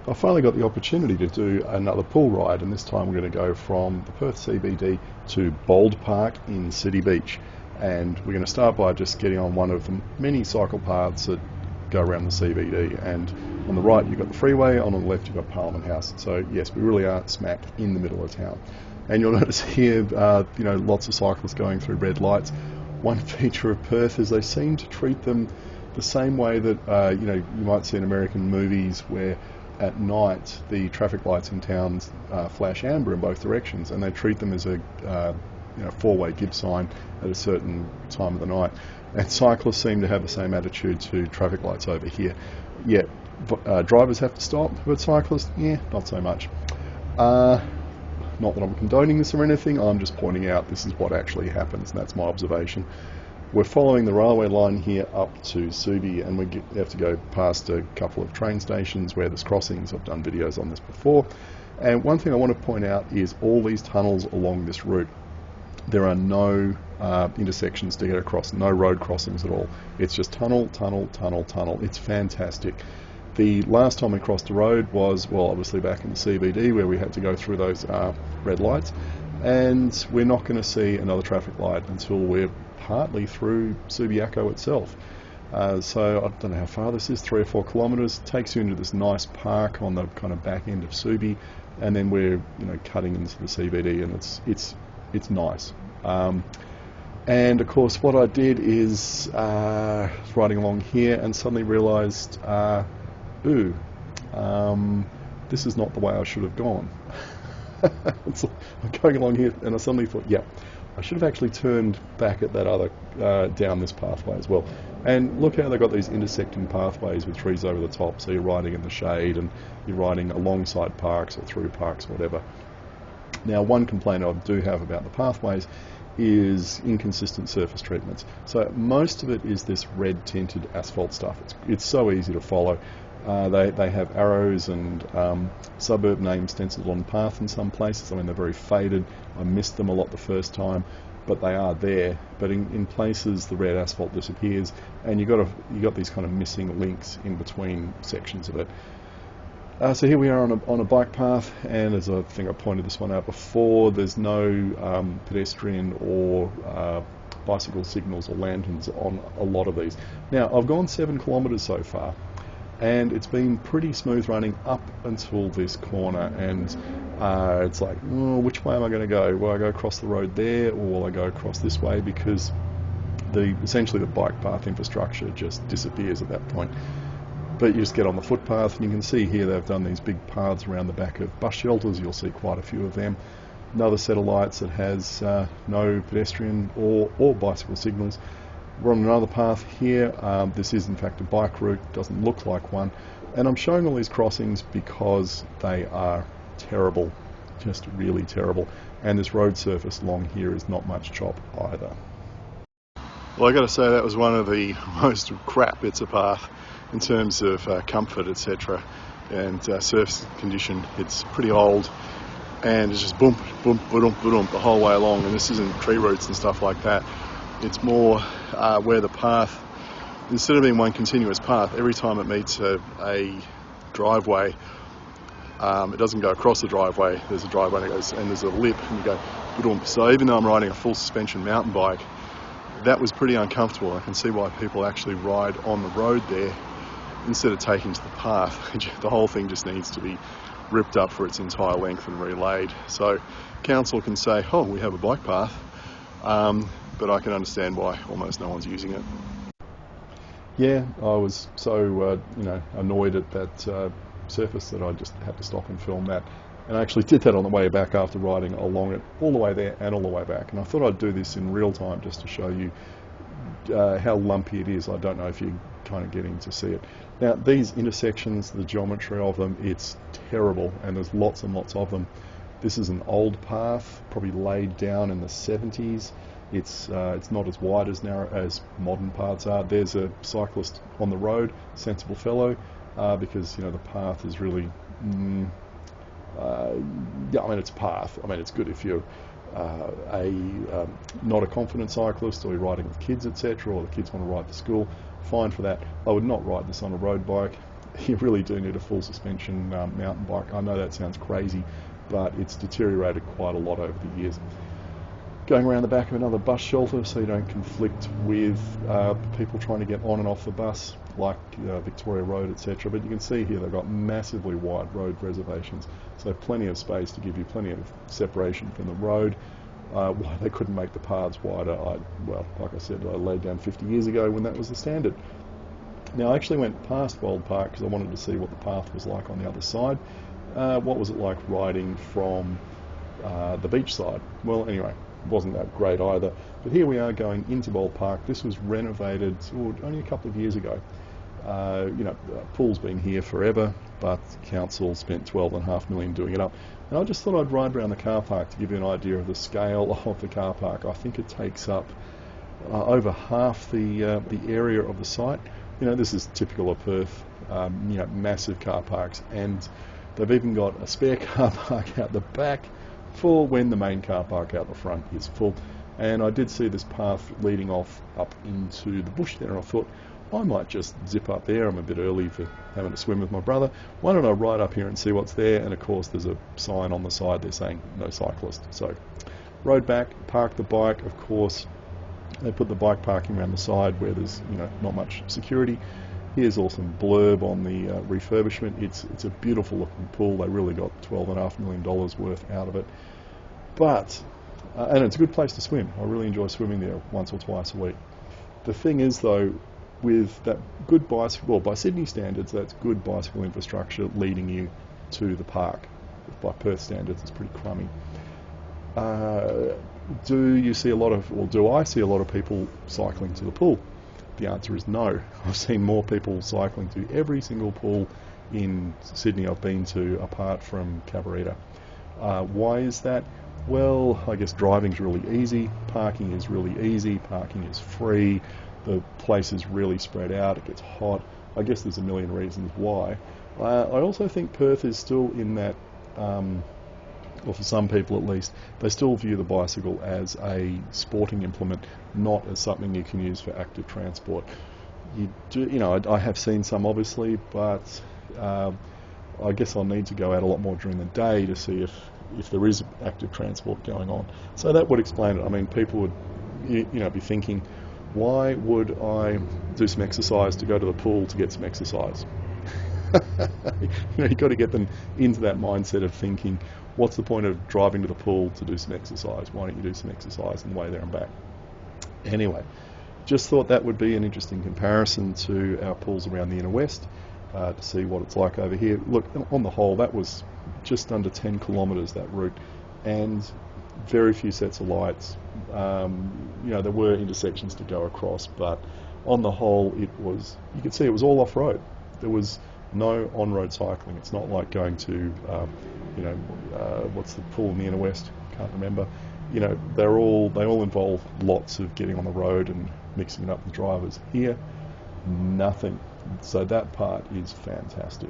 I finally got the opportunity to do another pool ride, and this time we're going to go from the Perth CBD to Bold Park in City Beach. And we're going to start by just getting on one of the many cycle paths that go around the CBD. And on the right you've got the freeway, on the left you've got Parliament House. So yes, we really are smack in the middle of town. And you'll notice here, lots of cyclists going through red lights. One feature of Perth is they seem to treat them the same way that you might see in American movies, where at night the traffic lights in towns flash amber in both directions, and they treat them as a four-way give sign at a certain time of the night. And cyclists seem to have the same attitude to traffic lights over here. Yeah, drivers have to stop, but cyclists, yeah, not so much. Not that I'm condoning this or anything, I'm just pointing out this is what actually happens, and that's my observation. We're following the railway line here up to Subi, and we have to go past a couple of train stations where there's crossings. I've done videos on this before. And one thing I want to point out is all these tunnels along this route. There are no intersections to get across, no road crossings at all. It's just tunnel, tunnel, tunnel, tunnel. It's fantastic. The last time we crossed the road was, well, obviously back in the CBD, where we had to go through those red lights. And we're not going to see another traffic light until we're partly through Subiaco itself. So I don't know how far this is, 3 or 4 kilometres. Takes you into this nice park on the kind of back end of Subi, and then we're cutting into the CBD, and it's nice. And of course, what I did is riding along here and suddenly realised, this is not the way I should have gone. So I'm going along here, and I suddenly thought, yeah, I should have actually turned back at that other down this pathway as well. And look how they've got these intersecting pathways with trees over the top, so you're riding in the shade and you're riding alongside parks or through parks or whatever. Now, one complaint I do have about the pathways is inconsistent surface treatments. So most of it is this red tinted asphalt stuff. It's so easy to follow. They have arrows and suburb names stenciled on the path in some places. I mean, they're very faded. I missed them a lot the first time, but they are there. But in places the red asphalt disappears, and you got these kind of missing links in between sections of it. So here we are on a bike path, and as I think I pointed this one out before, there's no pedestrian or bicycle signals or lanterns on a lot of these. Now, I've gone 7 kilometres so far, and it's been pretty smooth running up until this corner, and it's like, which way am I going to go? Will I go across the road there, or will I go across this way? Because essentially the bike path infrastructure just disappears at that point. But you just get on the footpath, and you can see here they've done these big paths around the back of bus shelters. You'll see quite a few of them. Another set of lights that has no pedestrian or bicycle signals. We're on another path here. This is in fact a bike route, doesn't look like one. And I'm showing all these crossings because they are terrible, just really terrible. And this road surface along here is not much chop either. Well, I got to say that was one of the most crap bits of path in terms of comfort, etc. and surface condition. It's pretty old, and it's just boom, boom, boom, boom the whole way along. And this isn't tree roots and stuff like that. It's more where the path, instead of being one continuous path, every time it meets a driveway, it doesn't go across the driveway. There's a driveway and it goes, and there's a lip, and you go boom. So even though I'm riding a full suspension mountain bike, that was pretty uncomfortable. I can see why people actually ride on the road there instead of taking to the path. The whole thing just needs to be ripped up for its entire length and relaid. So council can say, oh, we have a bike path, but I can understand why almost no one's using it. Yeah, I was so annoyed at that surface that I just had to stop and film that. And I actually did that on the way back after riding along it all the way there and all the way back. And I thought I'd do this in real time just to show you how lumpy it is. I don't know if you're kind of getting to see it. Now, these intersections, the geometry of them, it's terrible, and there's lots and lots of them. This is an old path, probably laid down in the 70s. It's not as wide as modern paths are. There's a cyclist on the road, sensible fellow, because the path is really. It's a path. It's good if you're not a confident cyclist, or you're riding with kids, etc., or the kids want to ride to school. Fine for that. I would not ride this on a road bike. you really do need a full suspension mountain bike. I know that sounds crazy, but it's deteriorated quite a lot over the years. Going around the back of another bus shelter so you don't conflict with people trying to get on and off the bus, like Victoria Road, etc. But you can see here they've got massively wide road reservations, so plenty of space to give you plenty of separation from the road. Why they couldn't make the paths wider, well, like I said, I laid down 50 years ago when that was the standard. Now I actually went past Bold Park because I wanted to see what the path was like on the other side. What was it like riding from the beach side? Well, anyway, wasn't that great either. But here we are going into Bold Park. This was renovated only a couple of years ago. The pool's been here forever, but council spent $12.5 million doing it up. And I just thought I'd ride around the car park to give you an idea of the scale of the car park. I think it takes up over half the area of the site. This is typical of Perth. Massive car parks, and they've even got a spare car park out the back for when the main car park out the front is full. And I did see this path leading off up into the bush there, and I thought I might just zip up there. I'm a bit early for having to swim with my brother. Why don't I ride up here and see what's there? And of course there's a sign on the side there saying no cyclist. So rode back, parked the bike. Of course they put the bike parking around the side where there's not much security. Here's also some blurb on the refurbishment. It's a beautiful looking pool. They really got $12.5 million worth out of it. But and it's a good place to swim. I really enjoy swimming there once or twice a week. The thing is though, with that good bicycle, well, by Sydney standards, that's good bicycle infrastructure leading you to the park. By Perth standards, it's pretty crummy. Do I see a lot of people cycling to the pool? The answer is no. I've seen more people cycling to every single pool in Sydney I've been to, apart from Cabarita. Why is that? Well, I guess driving's really easy, parking is really easy, parking is free, the place is really spread out, it gets hot. I guess there's a million reasons why. I also think Perth is still in that, or for some people at least, they still view the bicycle as a sporting implement, not as something you can use for active transport. I have seen some obviously, but I guess I'll need to go out a lot more during the day to see if there is active transport going on. So that would explain it. I mean, people would be thinking, why would I do some exercise to go to the pool to get some exercise? You've got to get them into that mindset of thinking, what's the point of driving to the pool to do some exercise? Why don't you do some exercise on the way there and back? Anyway, just thought that would be an interesting comparison to our pools around the inner west, to see what it's like over here. Look, on the whole, that was just under 10 kilometres, that route, and very few sets of lights. There were intersections to go across, but on the whole, you could see it was all off-road. There was no on-road cycling. It's not like going to, what's the pool in the inner west? Can't remember. They all involve lots of getting on the road and mixing it up with drivers. Here, nothing. So that part is fantastic.